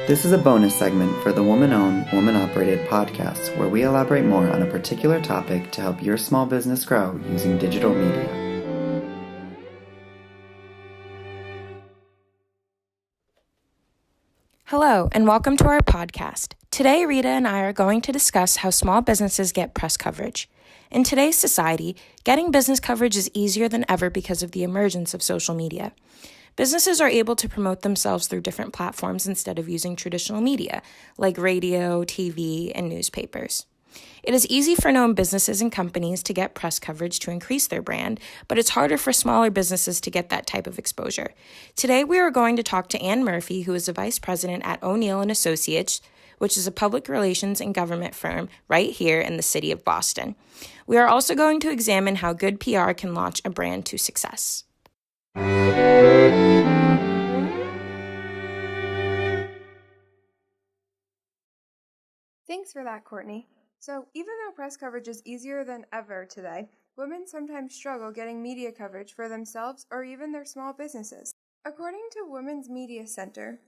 This is a bonus segment for the Woman-Owned, Woman-Operated podcast, where we elaborate more on a particular topic to help your small business grow using digital media. Hello, and welcome to our podcast. Today, Rita and I are going to discuss how small businesses get press coverage. In today's society, getting business coverage is easier than ever because of the emergence of social media. Businesses are able to promote themselves through different platforms instead of using traditional media, like radio, TV, and newspapers. It is easy for known businesses and companies to get press coverage to increase their brand, but it's harder for smaller businesses to get that type of exposure. Today, we are going to talk to Anne Murphy, who is a vice president at O'Neill & Associates, which is a public relations and government firm right here in the city of Boston. We are also going to examine how good PR can launch a brand to success. Thanks for that, Courtney. So, even though press coverage is easier than ever today, women sometimes struggle getting media coverage for themselves or even their small businesses. According to Women's Media Center,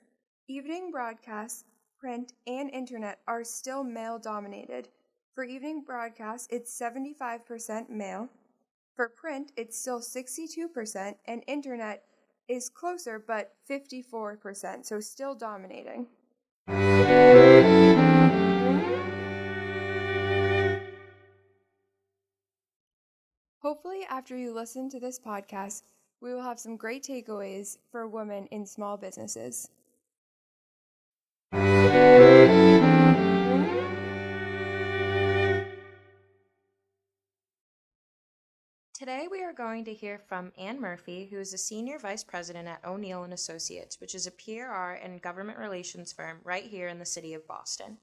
evening broadcasts, print, and internet are still male-dominated. For evening broadcasts, it's 75% male. For print, it's still 62%, and internet is closer but 54%, so still dominating. Hopefully, after you listen to this podcast, we will have some great takeaways for women in small businesses. Today, we are going to hear from Anne Murphy, who is a senior vice president at O'Neill & Associates, which is a PR and government relations firm right here in the city of Boston.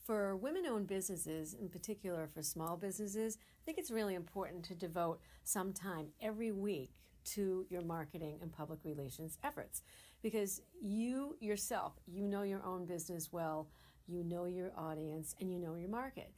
For women-owned businesses, in particular for small businesses, I think it's really important to devote some time every week to your marketing and public relations efforts, because you yourself, you know your own business well, you know your audience, and you know your market.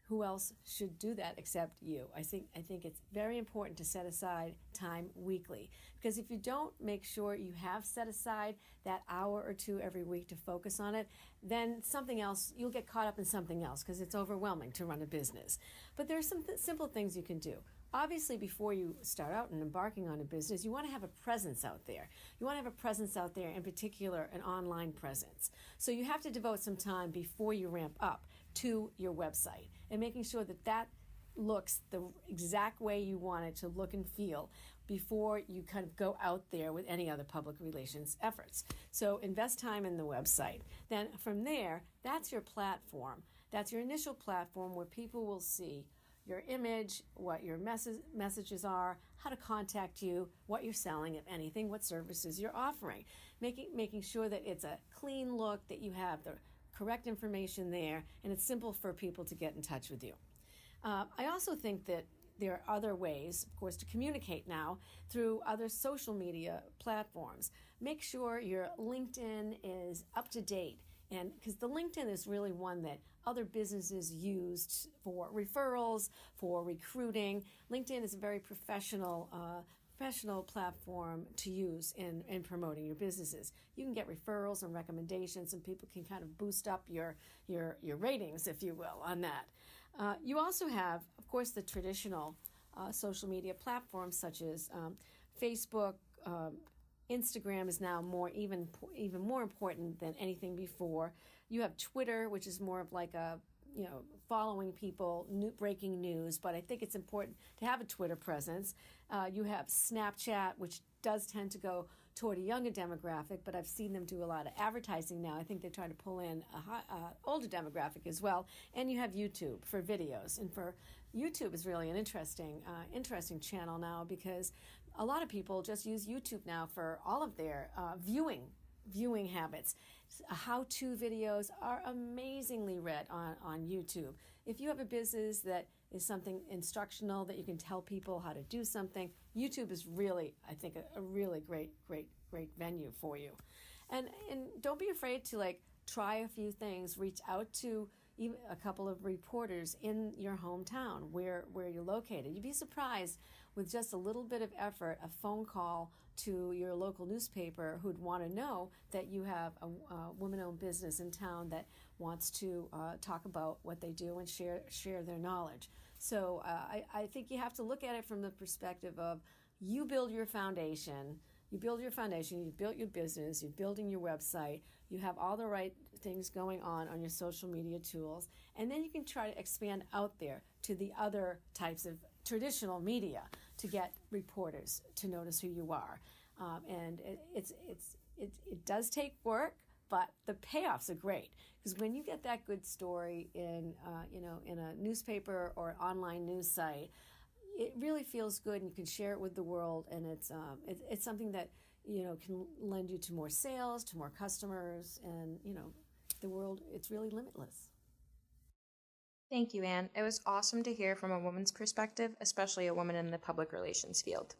Who else should do that except you? I think it's very important to set aside time weekly, because if you don't make sure you have set aside that hour or two every week to focus on it, then something else, you'll get caught up in something else because it's overwhelming to run a business. But there are some simple things you can do. Obviously, before you start out and embarking on a business, you want to have a presence out there. You want to have a presence out there, in particular, an online presence. So you have to devote some time before you ramp up to your website and making sure that that looks the exact way you want it to look and feel before you kind of go out there with any other public relations efforts. So invest time in the website. Then from there, that's your platform. That's your initial platform where people will see your image, what your messages are, how to contact you, what you're selling, if anything, what services you're offering. Making sure that it's a clean look, that you have the correct information there, and it's simple for people to get in touch with you. I also think that there are other ways, of course, to communicate now through other social media platforms. Make sure your LinkedIn is up to date, and because the LinkedIn is really one that other businesses use for referrals, for recruiting. LinkedIn is a very professional platform to use in promoting your businesses. You can get referrals and recommendations, and people can kind of boost up your ratings, if you will, on that. You also have, of course, the traditional social media platforms such as Facebook. Instagram is now even more important than anything before. You have Twitter, which is more of like a following people, breaking news, but I think it's important to have a Twitter presence. You have Snapchat, which does tend to go toward a younger demographic, but I've seen them do a lot of advertising now. I think they're trying to pull in a older demographic as well. And you have YouTube for videos. And for YouTube is really an interesting channel now, because a lot of people just use YouTube now for all of their viewing habits. How-to videos are amazingly read on YouTube. If you have a business that is something instructional that you can tell people how to do something, YouTube is really, I think, a really great venue for you. And don't be afraid to try a few things. Reach out to even a couple of reporters in your hometown where you're located. You'd be surprised with just a little bit of effort, a phone call to your local newspaper who'd want to know that you have a woman-owned business in town that wants to talk about what they do and share their knowledge. So I think you have to look at it from the perspective of you build your foundation, you've built your business, you're building your website, you have all the right things going on your social media tools, and then you can try to expand out there to the other types of traditional media to get reporters to notice who you are. And it does take work, but the payoffs are great, because when you get that good story in a newspaper or online news site, it really feels good, and you can share it with the world, and it's something that can lend you to more sales, to more customers, and the world, it's really limitless. Thank you, Anne. It was awesome to hear from a woman's perspective, especially a woman in the public relations field.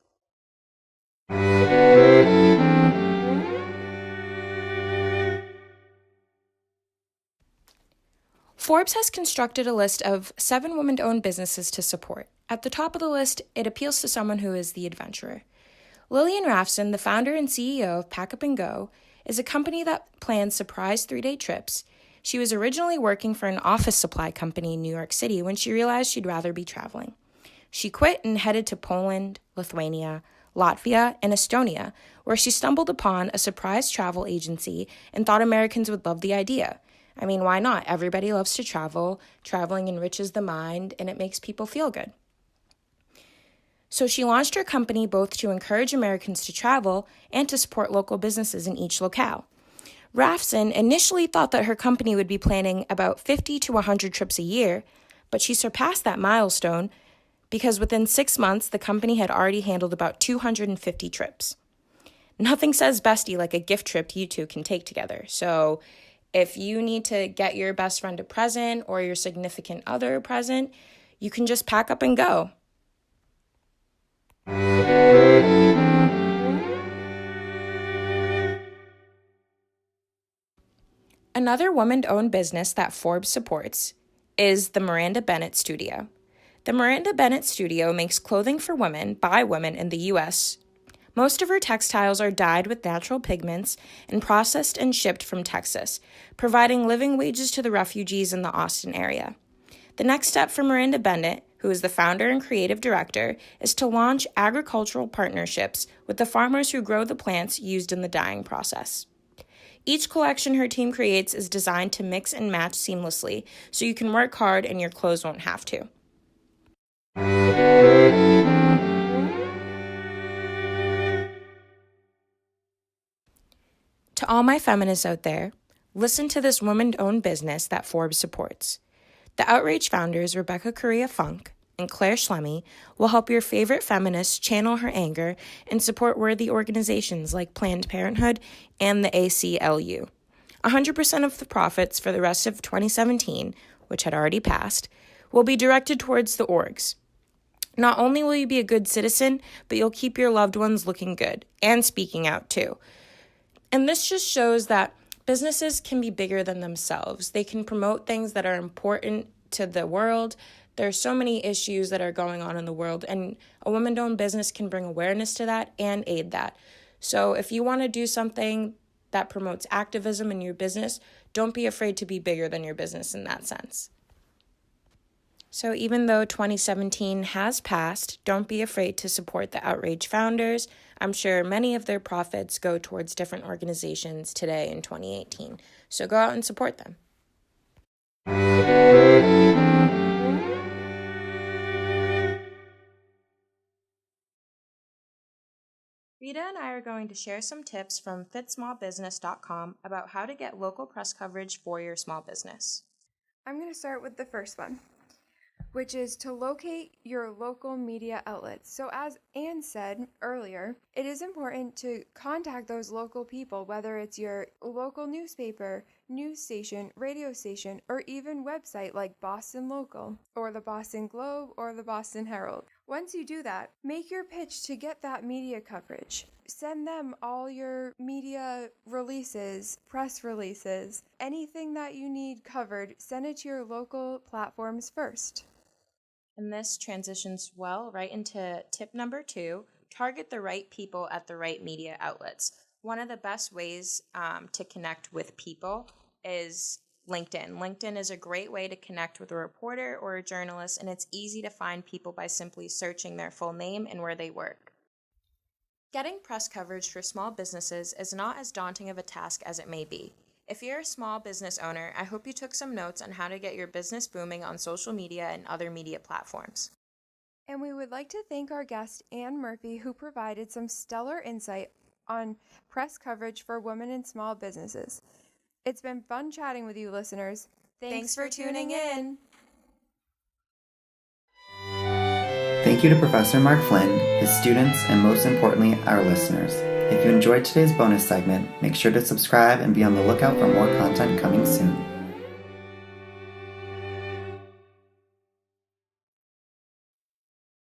Forbes has constructed a list of 7 women-owned businesses to support. At the top of the list, it appeals to someone who is the adventurer. Lillian Rafson, the founder and CEO of Pack Up and Go, is a company that plans surprise 3-day trips. She was originally working for an office supply company in New York City when she realized she'd rather be traveling. She quit and headed to Poland, Lithuania, Latvia, and Estonia, where she stumbled upon a surprise travel agency and thought Americans would love the idea. I mean, why not? Everybody loves to travel. Traveling enriches the mind, and it makes people feel good. So she launched her company both to encourage Americans to travel and to support local businesses in each locale. Rafson initially thought that her company would be planning about 50 to 100 trips a year, but she surpassed that milestone because within 6 months, the company had already handled about 250 trips. Nothing says bestie like a gift trip you two can take together. So if you need to get your best friend a present or your significant other a present, you can just pack up and go. Another woman-owned business that Forbes supports is the Miranda Bennett Studio. The Miranda Bennett Studio makes clothing for women by women in the U.S. Most of her textiles are dyed with natural pigments and processed and shipped from Texas, providing living wages to the refugees in the Austin area. The next step for Miranda Bennett, who is the founder and creative director, is to launch agricultural partnerships with the farmers who grow the plants used in the dyeing process. Each collection her team creates is designed to mix and match seamlessly, so you can work hard and your clothes won't have to. To all my feminists out there, listen to this woman-owned business that Forbes supports. The Outrage founders, Rebecca Correa Funk and Claire Schlemmy, will help your favorite feminist channel her anger and support worthy organizations like Planned Parenthood and the ACLU. 100% of the profits for the rest of 2017, which had already passed, will be directed towards the orgs. Not only will you be a good citizen, but you'll keep your loved ones looking good and speaking out too. And this just shows that businesses can be bigger than themselves. They can promote things that are important to the world. There are so many issues that are going on in the world, and a woman-owned business can bring awareness to that and aid that. So if you want to do something that promotes activism in your business, don't be afraid to be bigger than your business in that sense. So even though 2017 has passed, don't be afraid to support the Outrage founders. I'm sure many of their profits go towards different organizations today in 2018. So go out and support them. Rita and I are going to share some tips from fitsmallbusiness.com about how to get local press coverage for your small business. I'm going to start with the first one, which is to locate your local media outlets. So as Anne said earlier, it is important to contact those local people, whether it's your local newspaper, news station, radio station, or even website like Boston Local, or the Boston Globe, or the Boston Herald. Once you do that, make your pitch to get that media coverage. Send them all your media releases, press releases, anything that you need covered, send it to your local platforms first. And this transitions well right into tip number 2, target the right people at the right media outlets. One of the best ways to connect with people is LinkedIn. LinkedIn is a great way to connect with a reporter or a journalist, and it's easy to find people by simply searching their full name and where they work. Getting press coverage for small businesses is not as daunting of a task as it may be. If you're a small business owner, I hope you took some notes on how to get your business booming on social media and other media platforms. And we would like to thank our guest, Anne Murphy, who provided some stellar insight on press coverage for women in small businesses. It's been fun chatting with you, listeners. Thanks for tuning in. Thank you to Professor Mark Flynn, his students, and most importantly, our listeners. If you enjoyed today's bonus segment, make sure to subscribe and be on the lookout for more content coming soon.